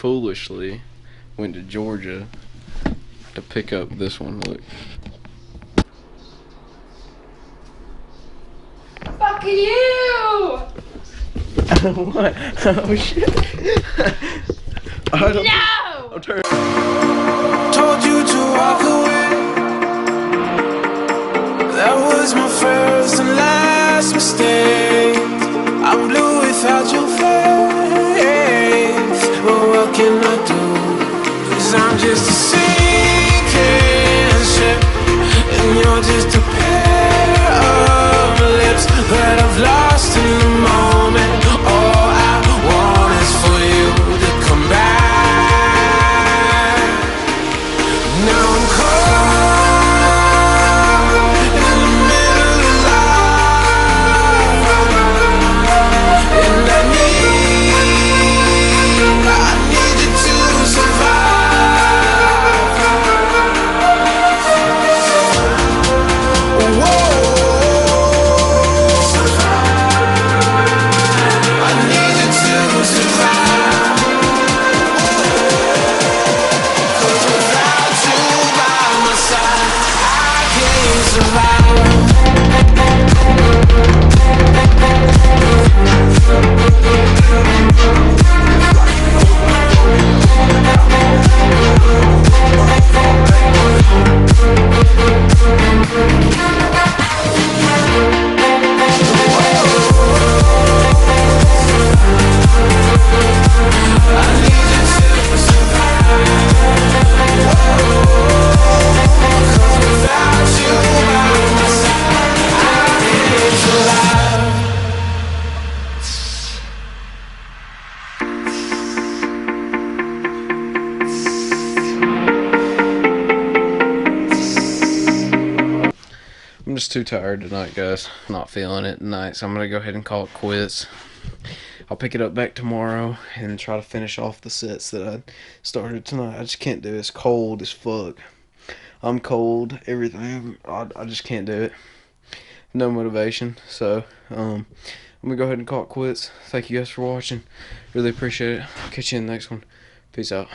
foolishly went to Georgia to pick up this one. Look. Fucking you! What? Oh shit. No! I'll turn. Told you to walk away. That was my first and last mistake. I'm blue without your face. But what can I do? 'Cause I'm just a sinking ship, and you're just a pair of lips that I've lost in the moment. All I want is for you to come back. Now I'm caught in the middle of life, and I need you to survive. Whoa, I need you to survive. 'Cause without you by my side, I can't survive. I need you to survive. 'Cause without you by my side, I can't survive. I'm just too tired tonight, guys. Not feeling it tonight, so I'm gonna go ahead and call it quits. I'll pick it up back tomorrow and try to finish off the sets that I started tonight. I just can't do it. It's cold as fuck. I'm cold, everything. I just can't do it. No motivation. So, I'm gonna go ahead and call it quits. Thank you guys for watching. Really appreciate it. Catch you in the next one. Peace out.